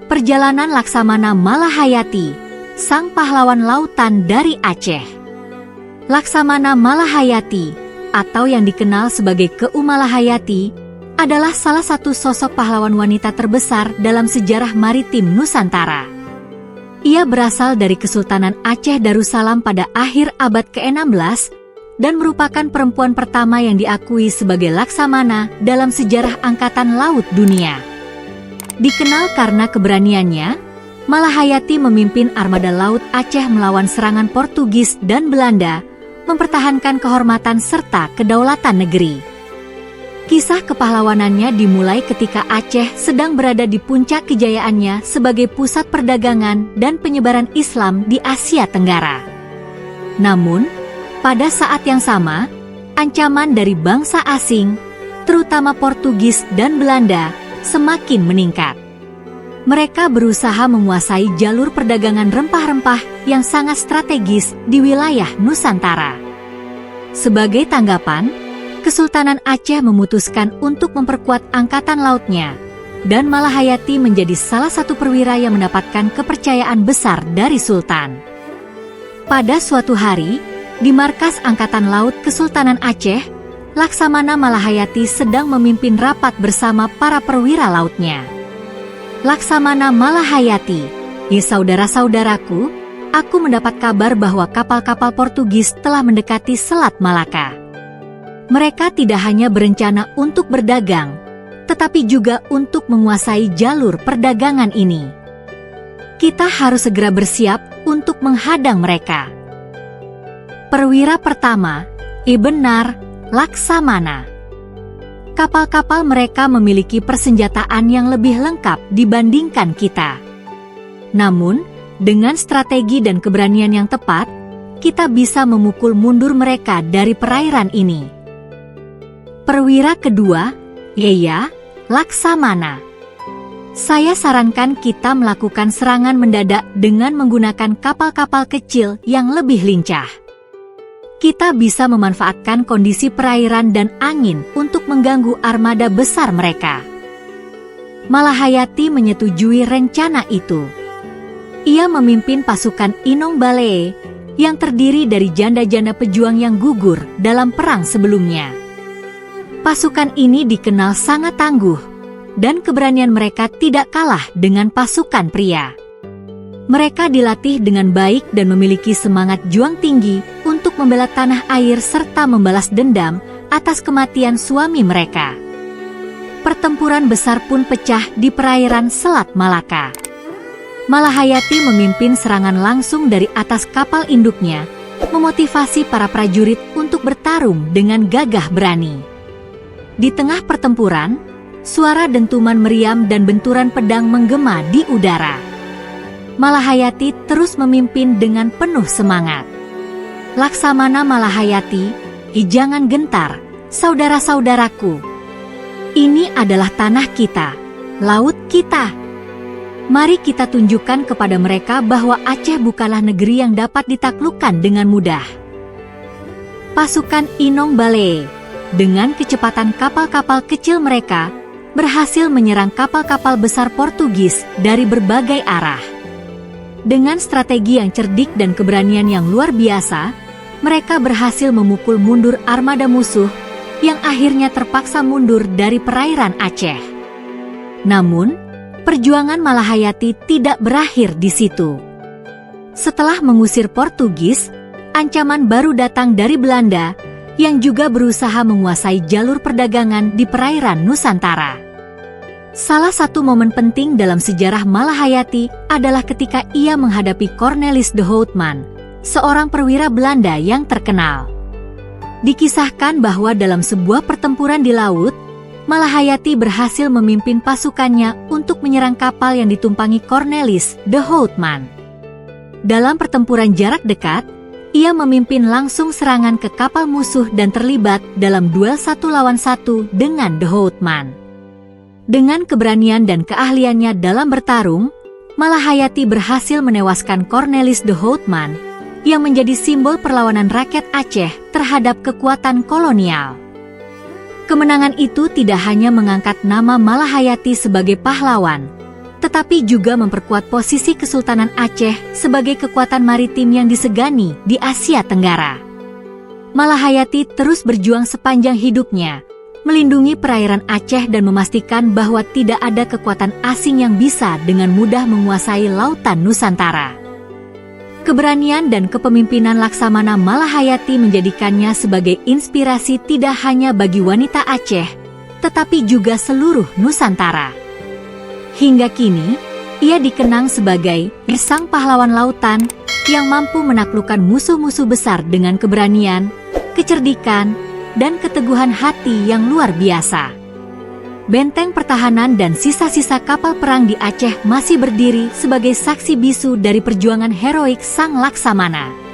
Perjalanan Laksamana Malahayati, sang pahlawan lautan dari Aceh. Laksamana Malahayati, atau yang dikenal sebagai Keu Malahayati, adalah salah satu sosok pahlawan wanita terbesar dalam sejarah maritim Nusantara. Ia berasal dari Kesultanan Aceh Darussalam pada akhir abad ke-16 dan merupakan perempuan pertama yang diakui sebagai laksamana dalam sejarah angkatan laut dunia. Dikenal karena keberaniannya, Malahayati memimpin armada laut Aceh melawan serangan Portugis dan Belanda, mempertahankan kehormatan serta kedaulatan negeri. Kisah kepahlawanannya dimulai ketika Aceh sedang berada di puncak kejayaannya sebagai pusat perdagangan dan penyebaran Islam di Asia Tenggara. Namun, pada saat yang sama, ancaman dari bangsa asing, terutama Portugis dan Belanda, semakin meningkat. Mereka berusaha menguasai jalur perdagangan rempah-rempah yang sangat strategis di wilayah Nusantara. Sebagai tanggapan, Kesultanan Aceh memutuskan untuk memperkuat angkatan lautnya, dan Malahayati menjadi salah satu perwira yang mendapatkan kepercayaan besar dari Sultan. Pada suatu hari, di markas Angkatan Laut Kesultanan Aceh, Laksamana Malahayati sedang memimpin rapat bersama para perwira lautnya. Laksamana Malahayati, saudara-saudaraku, aku mendapat kabar bahwa kapal-kapal Portugis telah mendekati Selat Malaka. Mereka tidak hanya berencana untuk berdagang, tetapi juga untuk menguasai jalur perdagangan ini. Kita harus segera bersiap untuk menghadang mereka. Perwira pertama, benar, Laksamana. Kapal-kapal mereka memiliki persenjataan yang lebih lengkap dibandingkan kita. Namun, dengan strategi dan keberanian yang tepat, kita bisa memukul mundur mereka dari perairan ini. Perwira kedua, Laksamana. Saya sarankan kita melakukan serangan mendadak dengan menggunakan kapal-kapal kecil yang lebih lincah. Kita bisa memanfaatkan kondisi perairan dan angin untuk mengganggu armada besar mereka. Malahayati menyetujui rencana itu. Ia memimpin pasukan Inong Balee yang terdiri dari janda-janda pejuang yang gugur dalam perang sebelumnya. Pasukan ini dikenal sangat tangguh, dan keberanian mereka tidak kalah dengan pasukan pria. Mereka dilatih dengan baik dan memiliki semangat juang tinggi untuk membela tanah air serta membalas dendam atas kematian suami mereka. Pertempuran besar pun pecah di perairan Selat Malaka. Malahayati memimpin serangan langsung dari atas kapal induknya, memotivasi para prajurit untuk bertarung dengan gagah berani. Di tengah pertempuran, suara dentuman meriam dan benturan pedang menggema di udara. Malahayati terus memimpin dengan penuh semangat. Laksamana Malahayati, jangan gentar, saudara-saudaraku. Ini adalah tanah kita, laut kita. Mari kita tunjukkan kepada mereka bahwa Aceh bukanlah negeri yang dapat ditaklukkan dengan mudah. Pasukan Inong Balee, dengan kecepatan kapal-kapal kecil mereka, berhasil menyerang kapal-kapal besar Portugis dari berbagai arah. Dengan strategi yang cerdik dan keberanian yang luar biasa, mereka berhasil memukul mundur armada musuh yang akhirnya terpaksa mundur dari perairan Aceh. Namun, perjuangan Malahayati tidak berakhir di situ. Setelah mengusir Portugis, ancaman baru datang dari Belanda yang juga berusaha menguasai jalur perdagangan di perairan Nusantara. Salah satu momen penting dalam sejarah Malahayati adalah ketika ia menghadapi Cornelis de Houtman, seorang perwira Belanda yang terkenal. Dikisahkan bahwa dalam sebuah pertempuran di laut, Malahayati berhasil memimpin pasukannya untuk menyerang kapal yang ditumpangi Cornelis de Houtman. Dalam pertempuran jarak dekat, ia memimpin langsung serangan ke kapal musuh dan terlibat dalam duel 1 lawan 1 dengan de Houtman. Dengan keberanian dan keahliannya dalam bertarung, Malahayati berhasil menewaskan Cornelis de Houtman yang menjadi simbol perlawanan rakyat Aceh terhadap kekuatan kolonial. Kemenangan itu tidak hanya mengangkat nama Malahayati sebagai pahlawan, tetapi juga memperkuat posisi Kesultanan Aceh sebagai kekuatan maritim yang disegani di Asia Tenggara. Malahayati terus berjuang sepanjang hidupnya, melindungi perairan Aceh dan memastikan bahwa tidak ada kekuatan asing yang bisa dengan mudah menguasai lautan Nusantara. Keberanian dan kepemimpinan Laksamana Malahayati menjadikannya sebagai inspirasi tidak hanya bagi wanita Aceh, tetapi juga seluruh Nusantara. Hingga kini, ia dikenang sebagai sang pahlawan lautan yang mampu menaklukkan musuh-musuh besar dengan keberanian, kecerdikan, dan keteguhan hati yang luar biasa. Benteng pertahanan dan sisa-sisa kapal perang di Aceh masih berdiri sebagai saksi bisu dari perjuangan heroik sang Laksamana.